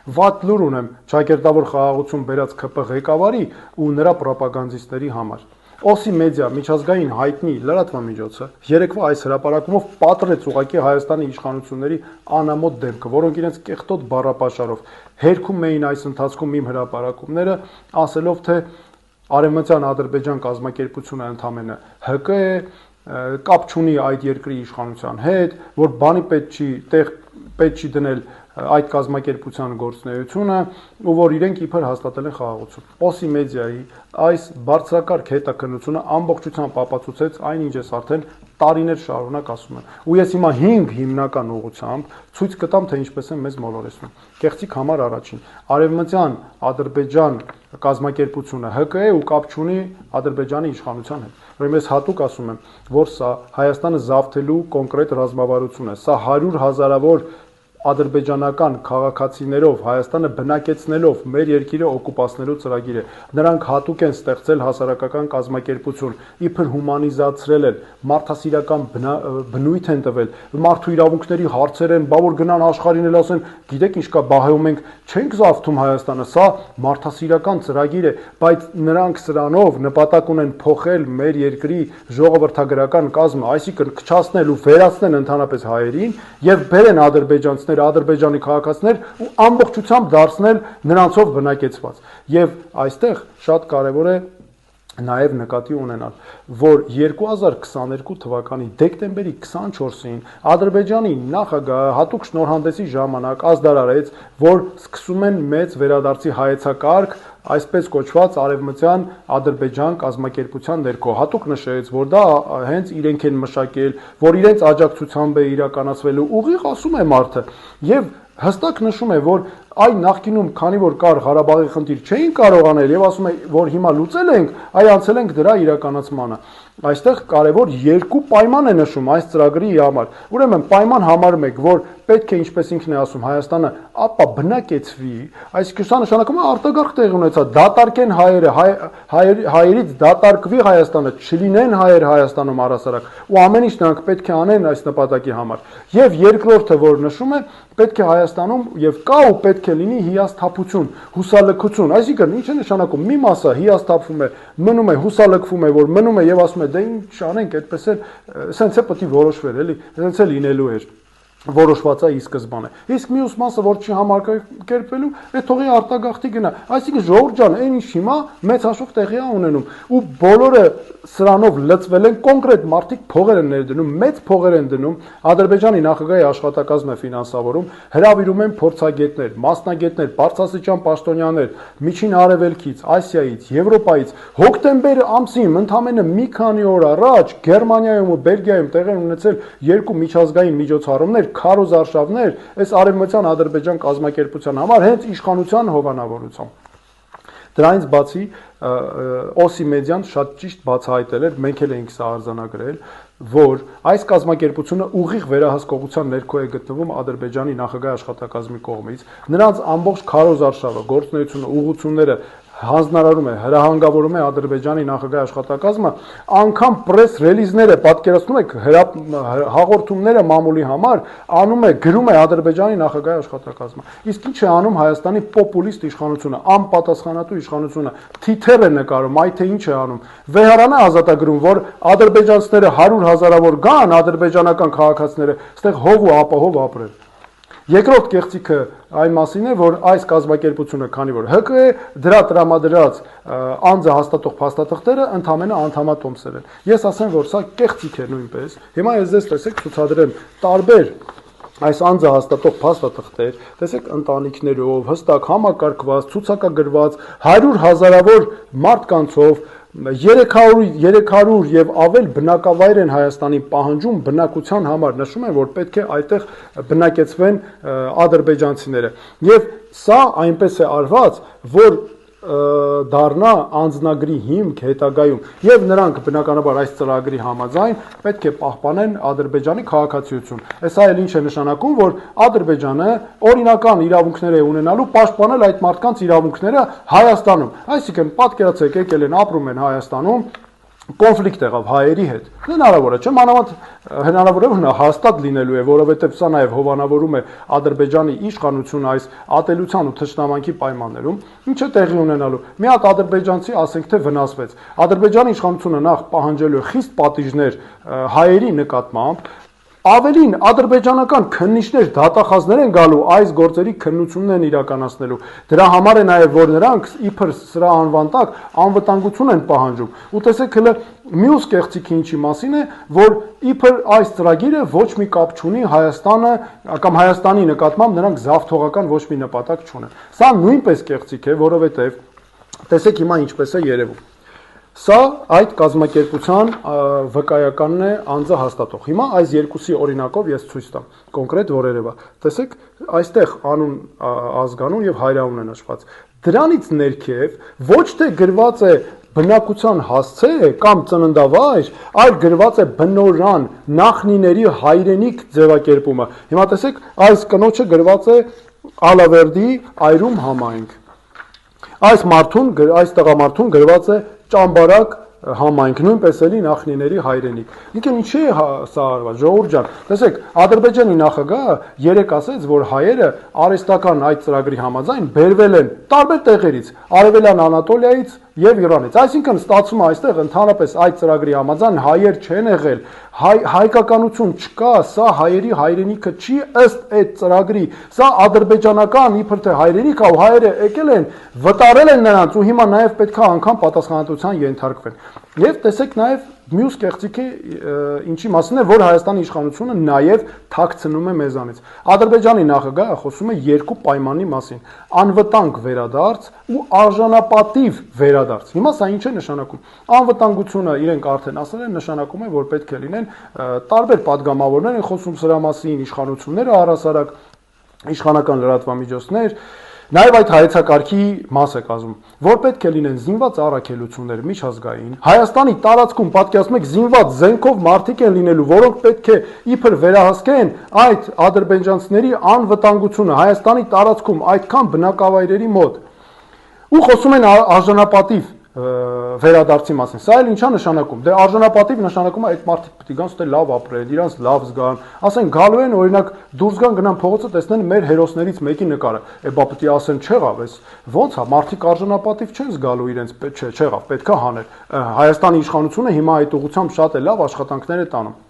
Վատ լուր ունեմ ճակերտավոր խաղաղություն բերած ԿՊ ղեկավարի ու նրա պրոպագանդիստների համար։ Օսի մեդիա միջազգային հայտնի լրատվամիջոցը երեկվա այս հրապարակումով պատռեց ուղղակի Հայաստանի իշխանությունների անամոթ դեմքը, որոնք իրենց կեղտոտ բառապաշարով հերքում էին այս ընթացքում իմ հրապարակումները, ասելով թե Արևմտյան Ադրբեջան կազմակերպությունը ընդամենը ՀԿ է, կապ չունի այդ երկրի իշխանության հետ, որ բանի պետք չի դնել այդ կազմակերպության գործունեությունը ու որ իրենք իբր հաստատել են խաղաղություն։ Օսի մեդիայի այս բարձրակարգ հետաքննությունը ամբողջությամբ ապացուցեց այն, ինչ ես արդեն տարիներ շարունակ ասում եմ։ Ու ես հիմա 5 հիմնական ուղղությամբ ցույց կտամ, թե ինչպես են մեզ մոլորեցնում։ Կեղծիք համար առաջին, Արևմտյան Ադրբեջան կազմակերպությունը ՀԿ է ու կապ չունի Ադրբեջանի իշխանության հետ։ Ուրեմն ես հատուկ ասում եմ, որ սա Հայաստանը զավթելու կոնկրետ ռազմավարություն է։ Սա 100 հազարավոր ադրբեջանական քաղաքացիներով Հայաստանը բնակեցնելով մեր երկիրը օկուպացնելու ծրագիր է։ Նրանք հատուկ են ստեղծել հասարակական կազմակերպություն, իբր հումանիզացրել են, մարդասիրական բնույթ են տվել, մարդու իրավունքների հարցեր են, բա որ գնան աշխարհին էլ ասեն, գիտեք ինչ կա, բահայում ենք, չենք զավթում Հայաստանը, սա մարդասիրական ծրագիր է, բայց նրանք սրանով նպատակ ունեն փոխել մեր երկրի ժողովրդագրական կազմը, այսինքն քչացնել ու վերացնել ընդհանրապես հայերին եւ բերեն ադրբեջանցիներ Ադրբեջանի քաղաքացիներ ու ամբողջությամբ դարձնել նրանցով բնակեցված։ Եւ այստեղ շատ կարեւոր է նաև նկատի ունենալ, որ 2022 թվականի դեկտեմբերի 24-ին Ադրբեջանի նախագահը հատուկ շնորհանդեսի ժամանակ ազդարարեց, որ սկսում են մեծ վերադարձի հայեցակարգ, այսպես կոչված Արևմտյան Ադրբեջան կազմակերպության ներքո, հատուկ նշեց, որ դա հենց իրենք են մշակել, որ իրենց աջակցությամբ է իրականացվելու, ուղիղ ասում է մարդը, եւ հստակ նշում է, որ այն նախկինում, քանի որ կար Ղարաբաղի խնդիր, չէին կարող անել եւ ասում է, որ հիմա լուծել ենք, այ անցել ենք դրա իրականացմանը։ Այստեղ կարևոր երկու պայման է նշում այս ծրագրի համար։ Ուրեմն պայման համար 1, որ պետք է, ինչպես ինքն է ասում, Հայաստանը ապա բնակեցվի, այսինքն սա նշանակում է արտագաղթ տեղի ունեցա, դատարկեն հայերը, հայերից դատարկվի Հայաստանը, չլինեն հայեր Հայաստանում առհասարակ, ու ամեն ինչ նրանք պետք է անեն այս նպատակի համար։ Եվ երկրորդը, որ նշում է, պետք է Հայաստանում եւ կա ու պետք է լինի հիասթափություն, հուսալքություն, այսինքն ինչ է նշանակում, մի մասը հիասթափվում է, մնում է, հուսալքվում է, որ մնում է եւ ասում է, դե ինչ անենք, այդպես էլ, սենց է պետք է որոշվեր, էլի, սենց է լինելու էր։ Որոշված է ի սկզբանե։ Իսկ մյուս մասը, որ չի համակերպվելու, թողի արտագաղթի գնա։ Այսինքն ժողովուրդ ջան, այն ինչ հիմա մեծ հաշվով տեղի է ունենում, ու բոլորը սրանով լծվել են, կոնկրետ մարդիկ փողեր են ներդնում, մեծ փողեր են դնում, Ադրբեջանի նախագահի աշխատակազմը ֆինանսավորում, հրավիրում են փորձագետներ, մասնագետներ, բարձրաստիճան պաշտոնյաներ, Միջին Արևելքից, Ասիայից, Եվրոպայից, հոկտեմբեր ամսին, ընդամենը մի քանի օր առաջ Գերմանիայում ու Բելգիայում տեղի ունեցել երկու միջազգային միջոցառումներ, քարոզարշավներ, այս Արևմտյան Ադրբեջան կազմակերպության համար հենց իշխանության հովանավորությամբ։ Դրանից բացի Օսի մեդիան շատ ճիշտ բացահայտել էր, մենք էլ էինք սա արձանագրել, որ այս կազմակերպությունը ուղիղ վերահսկողության ներքո է գտնվում Ադրբեջանի նախագահի աշխատակազմի կողմից, նրանց ամբողջ քարոզարշավը, գործունեությունը, ուղղությունները հանձնարարում է, հրահանգավորում է Ադրբեջանի նախագահի աշխատակազմը, անգամ պրես ռելիզները, պատկերացնում եք, հաղորդումները մամուլի համար անում է, գրում է Ադրբեջանի նախագահի աշխատակազմը։ Իսկ ինչ է անում Հայաստանի պոպուլիստ իշխանությունը, անպատասխանատու իշխանությունը, թիթեռ է նկարում, այ թե ինչ է անում։ Վեհարանը ազատագրում, որ ադրբեջանցիները 100 հազարավոր գան, ադրբեջանական քաղաքացիները, այստեղ հող ու ապահով ապրեն։ Երկրորդ կեղծիքը այն մասին է, որ այս կազմակերպությունը, քանի որ ՀԿ է, դրա տրամադրած անձը հաստատող փաստաթղթերը ընդամենը անդամատոմսեր են։ Ես ասեմ, որ սա կեղծիք է նույնպես։ Հիմա ես ձեզ տեսեք ցուցադրեմ տարբեր այս անձը հաստատող փաստաթղթեր, տեսեք ընտանիքներով, հստակ համակարգված, ցուցակագրված 100 հազարավոր մարդկանցով 300 եւ ավել բնակավայր են Հայաստանի պահանջում բնակության համար, նշում են, որ պետք է այդտեղ բնակեցվեն ադրբեջանցիները։ Եվ սա այնպես է արված, որ դառնա անձնագրի հիմք հետագայում եւ նրանք բնականաբար այս ծրագրի համաձայն պետք է պահպանեն Ադրբեջանի քաղաքացիություն։ Այս այլ ինչ է նշանակում, որ Ադրբեջանը օրինական իրավունքներ է ունենալու պաշտպանել այդ մարդկանց իրավունքները Հայաստանում։ Այսինքն պատկերացրեք, եկել են ապրում են Հայաստանում, կոնֆլիկտ եղավ հայերի հետ։ Հնարավոր է, չէ՞, մանավանդ հնարավոր է հաստատ լինելու է, որովհետև սա նաև հովանավորում է Ադրբեջանի իշխանությունը այս ատելության ու թշնամանքի պայմաններում, ինչ է տեղի ունենալու։ Մի հատ ադրբեջանցի, ասենք թե վնասվեց։ Ադրբեջանի իշխանությունը նախ պահանջելու է խիստ պատիժներ հայերի նկատմամբ, ավելին ադրբեջանական քննիչներ, դատախազներ են գալու այս գործերի քննությունն են իրականացնելու։ Դրա համար է նաև որ նրանք իբր սրա անվան տակ անվտանգություն են պահանջում։ Ու տեսեք հələ մյուս կեղծիքը ինչի մասին է, որ իբր այս ծրագիրը ոչ մի կապ չունի Հայաստանը կամ Հայաստանի նկատմամբ նրանք զավթողական ոչ մի նպատակ չունեն։ Սա նույնպես կեղծիք է, որովհետև տեսեք հիմա ինչպես է երևում։ Սա այդ կազմակերպության վկայականն է անձը հաստատող։ Հիմա այս երկուսի օրինակով ես ցույց տամ կոնկրետ որերևա։ Տեսեք, այստեղ անուն, ազգանուն եւ հայրանուն են նշված։ Դրանից ներքև ոչ թե գրված է բնակության հասցե կամ ծննդավայր, այլ գրված է բնորան, նախնիների հայրենիք ձևակերպումը։ Հիմա տեսեք, այս կնոջը գրված է Ալավերդի այրում համայնք։ Այս տղամարդուն գրված է Ճամբարակ համայնք, նույնպես էլի նախնիների հայրենիք։ Ինքն ինչի է սա արված, ժողովուրդ ջան։ Տեսեք, Ադրբեջանի նախագահը երեք ասեց, որ հայերը արհեստական այդ ծրագրի համաձայն բերվել են տարբեր տեղերից, Արևելյան Անատոլիայից եւ Իրանից։ Այսինքն ստացվում է այստեղ ընդհանրապես այդ ծրագրի համաձայն հայեր չեն եղել, հայկականություն չկա, սա հայերի հայրենիքը չի ըստ այդ ծրագրի, սա ադրբեջանական իբր թե հայրենիք է, ու հայերը եկել են, վտարել են նրանց ու հիմա նաեւ պետքա անգամ պատասխանատվության ենթարկվեն։ Եվ տեսեք նաեւ մյուս կեղծիքը ինչի մասին է, որ Հայաստանի իշխանությունը նաեւ թաքցնում է մեզանից։ Ադրբեջանի նախագահը խոսում է երկու պայմանի մասին՝ անվտանգ վերադարձ ու արժանապատիվ վերադարձ։ Հիմա սա ինչ է նշանակում։ Անվտանգությունը իրենք արդեն ասել են, նշանակում է, որ պետք է լինեն տարբեր падգամավորներ են խոսում սրա մասին, իշխանությունները առհասարակ, իշխանական լրատվամիջոցներ, նաև այդ հայեցակարգի մաս է կազմում, որ պետք է լինեն զինված առաքելություններ միջազգային։ Հայաստանի տարածքում պատկերացնում եք զինված զենքով մարդիկ են լինելու, որոնք պետք է իբր վերահսկեն այդ ադրբեջանցիների անվտանգությունը Հայաստանի տարածքում այդքան բնակավայրերի մոտ։ Ու խոսում են արժանապատիվ վերադարձի մասին։ Սա էլ ինչա նշանակում։ Դե արժանապատիվ նշանակում է այդ մարդիկ պետք է գան ստե լավ ապրեն, իրանց լավ զգան։ Ասեն գալու են օրինակ դուրս գան գնան փողոցը տեսնեն մեր հերոսներից մեկի նկարը։ Բա պետք է ասեն չեղավ, էս ո՞նց է, մարդիկ արժանապատիվ չեն զգալու իրենց, չեղավ, պետքա հանել։ Հայաստանի իշխանությունը հիմա այդ ուղղությամբ շատ է լավ աշխատանքներ է տանում։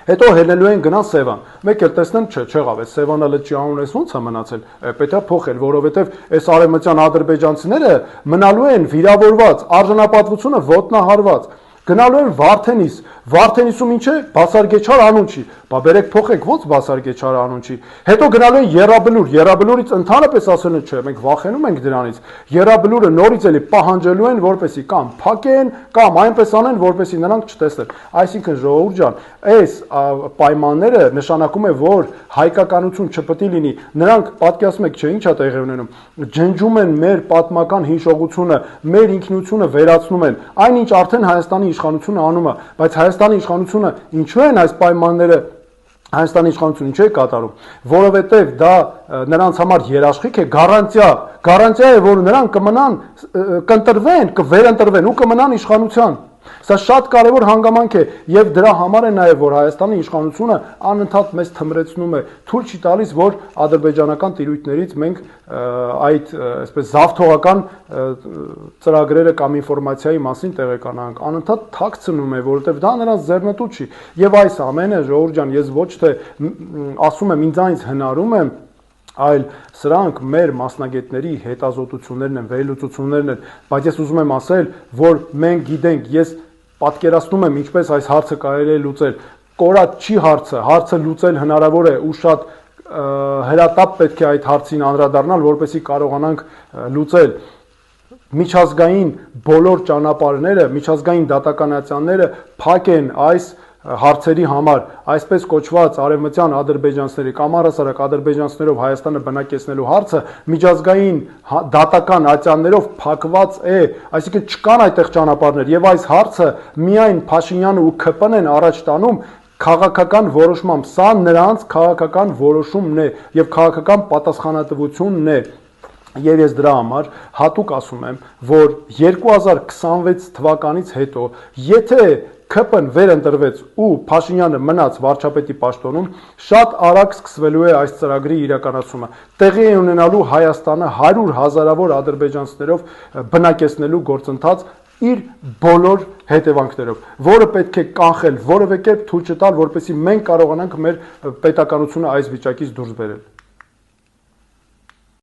Հետո հելնելու են գնան Սևան։ Մեկ էլ տեսնեն, չեղավ, այս Սևանը լճի անունը ո՞նց է մնացել։ Պետք է փոխել, որովհետև այս արևմտյան ադրբեջանցիները մնալու են վիրավորված, արժանապատվությունը ոտնահարված։ Գնալու են Վարդենիս։ Վարդենիսում ինչ է, Բասարգեչար անուն չի։ Բա բերեք փոխեք, ո՞նց Բասարգեչար անուն չի։ Հետո գնալու են Եռաբլուր։ Եռաբլուրից ընդհանրապես ասել են, չէ, մենք վախենում ենք դրանից։ Եռաբլուրը նորից էլի պահանջելու են, որպեսի կամ փակեն, կամ այնպես անեն, որպեսի նրանք չտեսնեն։ Այսինքն ժողովուրդ ջան, այս պայմանները նշանակում է, որ հայկականություն չպետք է լինի։ Նրանք պատկերացնում եք, չէ, ինչ է տեղի ունենում։ Ջնջում են մեր պատմական հիշողությունը, մեր ինքնությունը վերացնում են։ Այնինչ արդեն Հայաստանի իշխանությունը անում է, բայց Հայաստանի իշխանությունը ինչու են այս պայմանները Հայաստանի իշխանությունը ինչու է կատարում, որովհետև դա նրանց համար երաշխիք է, գարանտիա է, որ նրանք կմնան, կընտրվեն, կվերընտրվեն ու կմնան իշխանության։ Սա շատ կարևոր հանգամանք է եւ դրա համար է նաեւ որ Հայաստանի իշխանությունը անընդհատ մեզ թմրեցնում է, թույլ չի տալիս որ ադրբեջանական տիրույթներից մենք այդ այսպես զավթողական ծրագրերը կամ ինֆորմացիայի մասին տեղեկանանք, անընդհատ թաքցնում է, որովհետեւ դա նրանց ձեռնտու չի։ Եվ այս ամենը ժողովուրդ ջան, ես ոչ թե ասում եմ ինձանից հնարում եմ, այլ սրանք մեր մասնագետների հետազոտություններն են, վերլուծություններն են, բայց ես ուզում եմ ասել, որ մենք գիտենք, ես պատկերացնում եմ ինչպես այս հարցը կարելի է լուծել, կորած չի հարցը լուծել հնարավոր է ու շատ հրատապ պետք է այդ հարցին անդրադառնալ, որպեսզի կարողանանք լուծել միջազգային բոլոր ճանապարհները, միջազգային դատականացիաները փակ են այս հարցերի համար, այսպես կոչված արևմտյան ադրբեջանցիների կամ առհասարակ ադրբեջանցիներով Հայաստանը բնակեցնելու հարցը միջազգային դատական ատյաններով փակված է, այսինքն չկան այդտեղ ճանապարհներ եւ այս հարցը միայն Փաշինյանը ու ՔՊ-ն են առաջ տանում քաղաքական որոշմամբ, սա նրանց քաղաքական որոշումն է եւ քաղաքական պատասխանատվությունն է։ Եվ ես դրա համար հատուկ ասում եմ, որ 2026 թվականից հետո, եթե ՔՊ-ն վերընտրվեց ու Փաշինյանը մնաց վարչապետի պաշտոնում, շատ արագ սկսվելու է այս ծրագրի իրականացումը։ Տեղի է ունենալու Հայաստանը 100 հազարավոր ադրբեջանցիներով բնակեցնելու գործընթաց իր բոլոր հետևանքներով, որը պետք է կանխել, որևէ կերպ թույլ չտալ, որպեսզի մենք կարողանանք մեր պետականությունը այս վիճակից դուրս բերել։